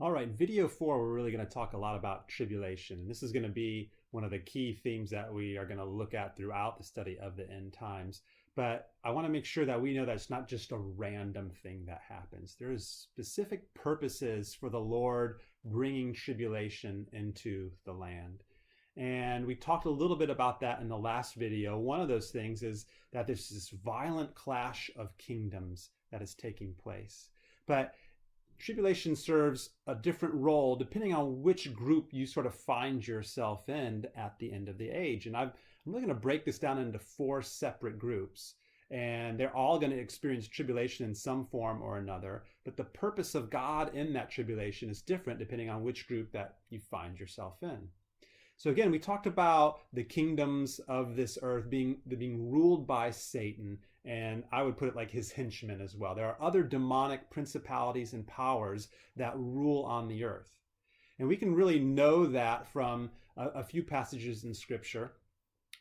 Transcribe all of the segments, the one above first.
All right, video 4, we're really going to talk a lot about tribulation. And this is going to be one of the key themes that we are going to look at throughout the study of the end times. But I want to make sure that we know that it's not just a random thing that happens. There is specific purposes for the Lord bringing tribulation into the land. And we talked a little bit about that in the last video. One of those things is that there's this violent clash of kingdoms that is taking place. But tribulation serves a different role depending on which group you sort of find yourself in at the end of the age. And I'm really going to break this down into 4 separate groups. And they're all going to experience tribulation in some form or another. But the purpose of God in that tribulation is different depending on which group that you find yourself in. So again, we talked about the kingdoms of this earth being ruled by Satan, and I would put it like his henchmen as well. There are other demonic principalities and powers that rule on the earth. And we can really know that from a few passages in Scripture,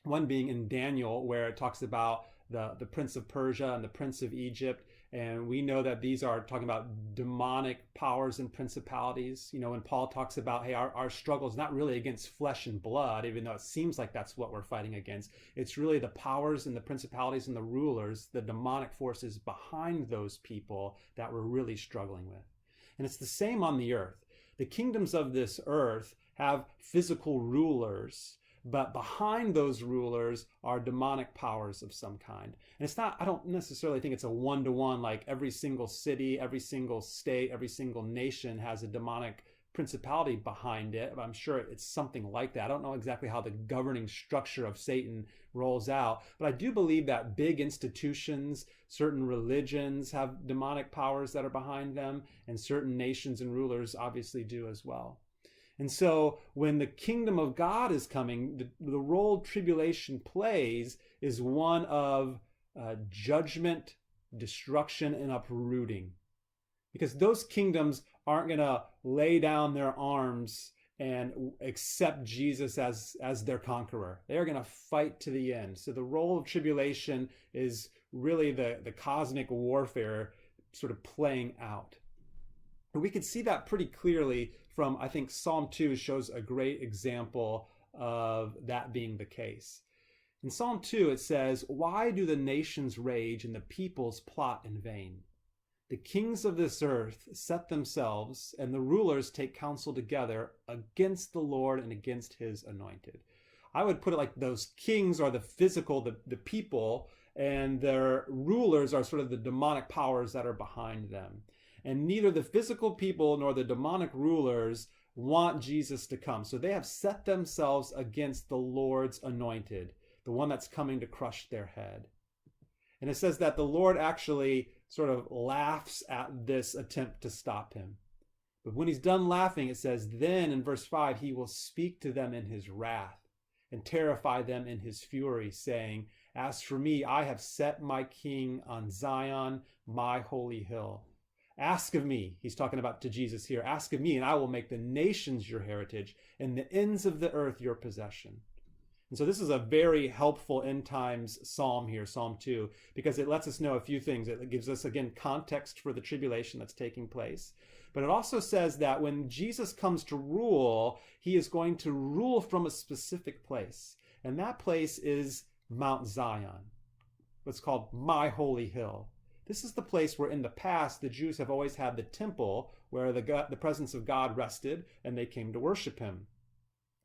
one being in Daniel, where it talks about the prince of Persia and the prince of Egypt. And we know that these are talking about demonic powers and principalities. You know, when Paul talks about, hey, our struggle is not really against flesh and blood, even though it seems like that's what we're fighting against. It's really the powers and the principalities and the rulers, the demonic forces behind those people that we're really struggling with. And it's the same on the earth. The kingdoms of this earth have physical rulers, but behind those rulers are demonic powers of some kind. And it's not, I don't necessarily think it's a one-to-one, like every single city, every single state, every single nation has a demonic principality behind it. I'm sure it's something like that. I don't know exactly how the governing structure of Satan rolls out, but I do believe that big institutions, certain religions have demonic powers that are behind them, and certain nations and rulers obviously do as well. And so when the kingdom of God is coming, the role tribulation plays is one of judgment, destruction, and uprooting. Because those kingdoms aren't going to lay down their arms and accept Jesus as their conqueror. They are going to fight to the end. So the role of tribulation is really the cosmic warfare sort of playing out. And we can see that pretty clearly from, I think, Psalm 2 shows a great example of that being the case. In Psalm 2, it says, "Why do the nations rage and the peoples plot in vain? The kings of this earth set themselves, and the rulers take counsel together against the Lord and against his anointed." I would put it like those kings are the physical, the people, and their rulers are sort of the demonic powers that are behind them. And neither the physical people nor the demonic rulers want Jesus to come. So they have set themselves against the Lord's anointed, the one that's coming to crush their head. And it says that the Lord actually sort of laughs at this attempt to stop him. But when he's done laughing, it says, then in verse 5, he will speak to them in his wrath and terrify them in his fury, saying, "As for me, I have set my king on Zion, my holy hill. Ask of me," he's talking about to Jesus here, "ask of me, and I will make the nations your heritage and the ends of the earth your possession." And so this is a very helpful end times psalm here, Psalm 2, because it lets us know a few things. It gives us, again, context for the tribulation that's taking place. But it also says that when Jesus comes to rule, he is going to rule from a specific place. And that place is Mount Zion, what's called my holy hill. This is the place where in the past the Jews have always had the temple where the presence of God rested and they came to worship him.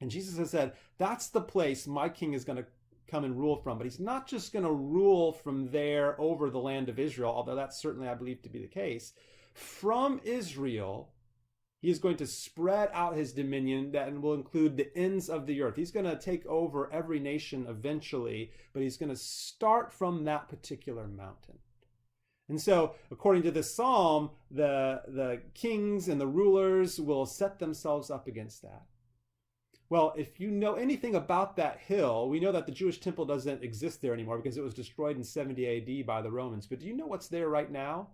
And Jesus has said, that's the place my king is going to come and rule from. But he's not just going to rule from there over the land of Israel, although that's certainly, I believe, to be the case. From Israel, he is going to spread out his dominion that will include the ends of the earth. He's going to take over every nation eventually, but he's going to start from that particular mountain. And so, according to this psalm, the kings and the rulers will set themselves up against that. Well, if you know anything about that hill, we know that the Jewish temple doesn't exist there anymore because it was destroyed in 70 AD by the Romans. But do you know what's there right now?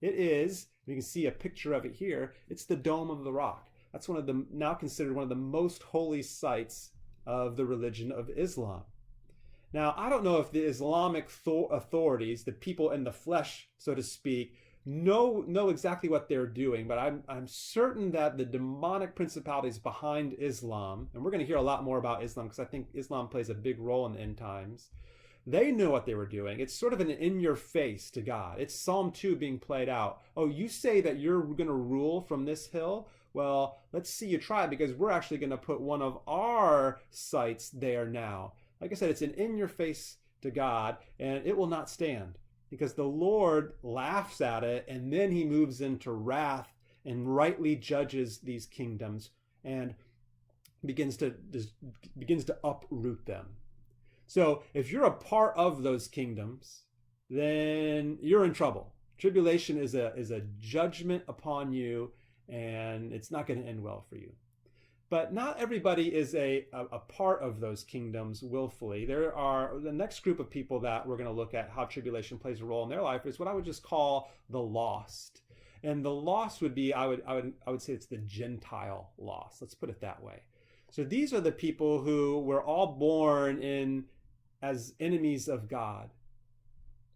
It is, you can see a picture of it here, it's the Dome of the Rock. That's now considered one of the most holy sites of the religion of Islam. Now, I don't know if the Islamic authorities, the people in the flesh, so to speak, know exactly what they're doing, but I'm certain that the demonic principalities behind Islam, and we're going to hear a lot more about Islam because I think Islam plays a big role in the end times. They knew what they were doing. It's sort of an in your face to God. It's Psalm 2 being played out. Oh, you say that you're going to rule from this hill? Well, let's see you try, because we're actually going to put one of our sites there now. Like I said, it's an in your face to God, and it will not stand, because the Lord laughs at it, and then he moves into wrath and rightly judges these kingdoms and begins to uproot them. So if you're a part of those kingdoms, then you're in trouble. Tribulation is a judgment upon you, and it's not going to end well for you. But not everybody is a part of those kingdoms willfully. There are the next group of people that we're going to look at how tribulation plays a role in their life is what I would just call the lost. And the lost would be, I would say it's the Gentile lost. Let's put it that way. So these are the people who were all born in as enemies of God.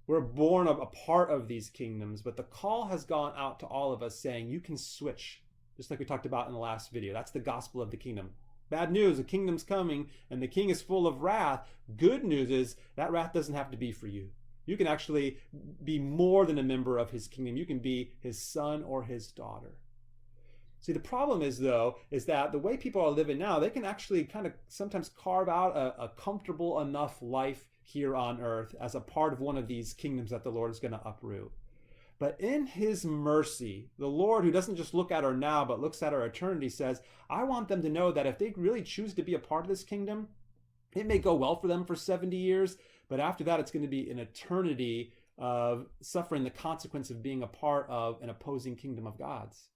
We're born a part of these kingdoms, but the call has gone out to all of us saying you can switch, just like we talked about in the last video. That's the gospel of the kingdom. Bad news, the kingdom's coming and the king is full of wrath. Good news is that wrath doesn't have to be for you. You can actually be more than a member of his kingdom. You can be his son or his daughter. See, the problem is, though, is that the way people are living now, they can actually kind of sometimes carve out a comfortable enough life here on earth as a part of one of these kingdoms that the Lord is going to uproot. But in his mercy, the Lord, who doesn't just look at our now, but looks at our eternity, says, I want them to know that if they really choose to be a part of this kingdom, it may go well for them for 70 years, but after that, it's going to be an eternity of suffering the consequence of being a part of an opposing kingdom of God's.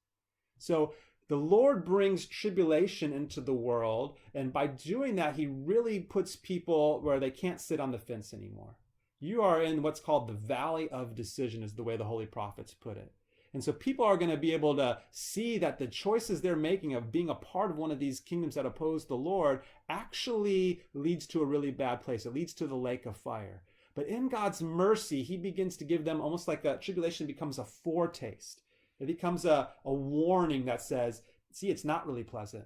So the Lord brings tribulation into the world, and by doing that, he really puts people where they can't sit on the fence anymore. You are in what's called the valley of decision, is the way the holy prophets put it. And so people are going to be able to see that the choices they're making of being a part of one of these kingdoms that oppose the Lord actually leads to a really bad place. It leads to the lake of fire. But in God's mercy, he begins to give them almost like a tribulation becomes a foretaste. It becomes a warning that says, see, it's not really pleasant.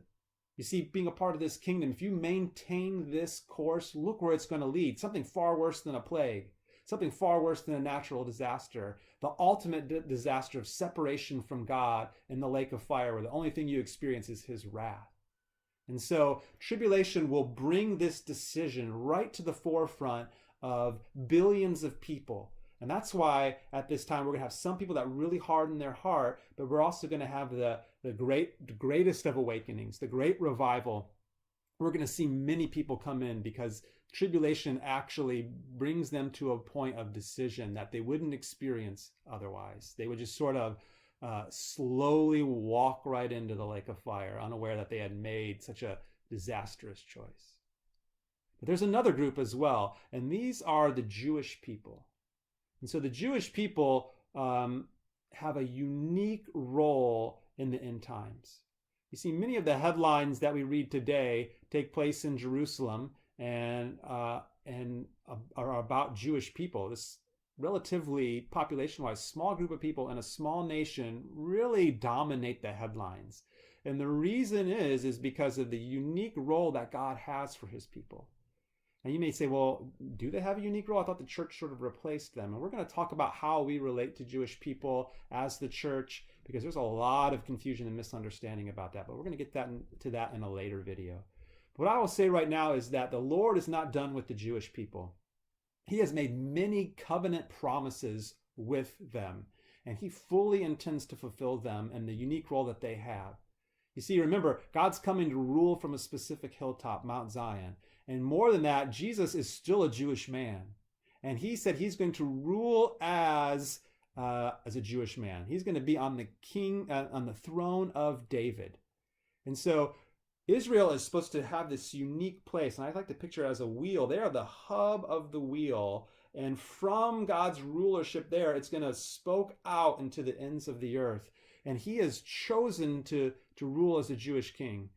You see, being a part of this kingdom, if you maintain this course, look where it's going to lead. Something far worse than a plague. Something far worse than a natural disaster. The ultimate disaster of separation from God in the lake of fire, where the only thing you experience is his wrath. And so tribulation will bring this decision right to the forefront of billions of people. And that's why at this time we're going to have some people that really harden their heart, but we're also going to have the greatest of awakenings, the great revival. We're going to see many people come in because tribulation actually brings them to a point of decision that they wouldn't experience otherwise. They would just sort of slowly walk right into the lake of fire, unaware that they had made such a disastrous choice. But there's another group as well, and these are the Jewish people. And so the Jewish people have a unique role in the end times. You see, many of the headlines that we read today take place in Jerusalem and are about Jewish people. This relatively population-wise small group of people in a small nation really dominate the headlines. And the reason is because of the unique role that God has for his people. And you may say, well, do they have a unique role? I thought the church sort of replaced them. And we're going to talk about how we relate to Jewish people as the church, because there's a lot of confusion and misunderstanding about that. But we're going to get to that in a later video. But what I will say right now is that the Lord is not done with the Jewish people. He has made many covenant promises with them, and he fully intends to fulfill them and the unique role that they have. You see, remember, God's coming to rule from a specific hilltop, Mount Zion. And more than that, Jesus is still a Jewish man. And he said he's going to rule as a Jewish man. He's going to be on the throne of David. And so Israel is supposed to have this unique place. And I like to picture it as a wheel. They are the hub of the wheel. And from God's rulership there, it's going to spoke out into the ends of the earth. And he has chosen to rule as a Jewish king.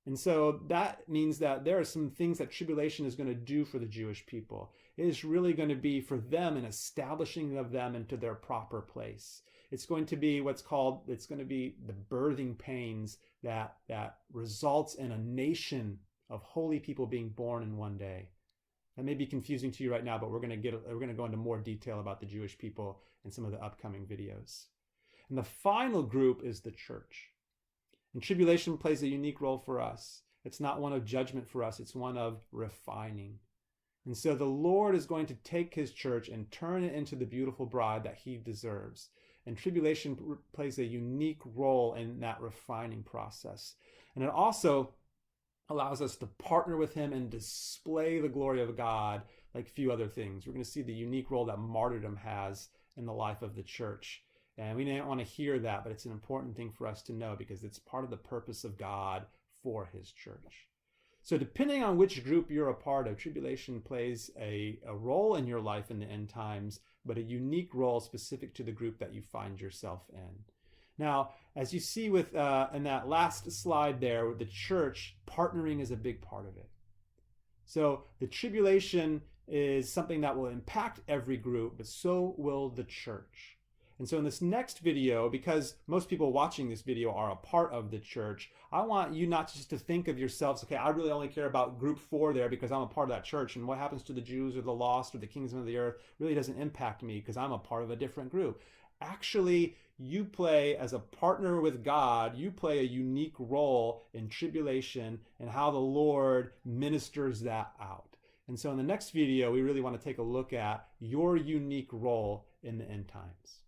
And so that means that there are some things that tribulation is going to do for the Jewish people. It is really going to be for them an establishing of them into their proper place. It's going to be it's going to be the birthing pains that results in a nation of holy people being born in one day. That may be confusing to you right now, but we're going to go into more detail about the Jewish people in some of the upcoming videos. And the final group is the church. And tribulation plays a unique role for us. It's not one of judgment for us, it's one of refining. And so the Lord is going to take his church and turn it into the beautiful bride that he deserves. And tribulation plays a unique role in that refining process. And it also allows us to partner with him and display the glory of God like few other things. We're going to see the unique role that martyrdom has in the life of the church. And we don't want to hear that, but it's an important thing for us to know because it's part of the purpose of God for his church. So depending on which group you're a part of, tribulation plays a role in your life in the end times, but a unique role specific to the group that you find yourself in. Now, as you see with in that last slide there, the church, partnering is a big part of it. So the tribulation is something that will impact every group, but so will the church. And so in this next video, because most people watching this video are a part of the church, I want you not just to think of yourselves, okay, I really only care about group 4 there because I'm a part of that church, and what happens to the Jews or the lost or the kings of the earth really doesn't impact me because I'm a part of a different group. Actually, you play as a partner with God, you play a unique role in tribulation and how the Lord ministers that out. And so in the next video, we really want to take a look at your unique role in the end times.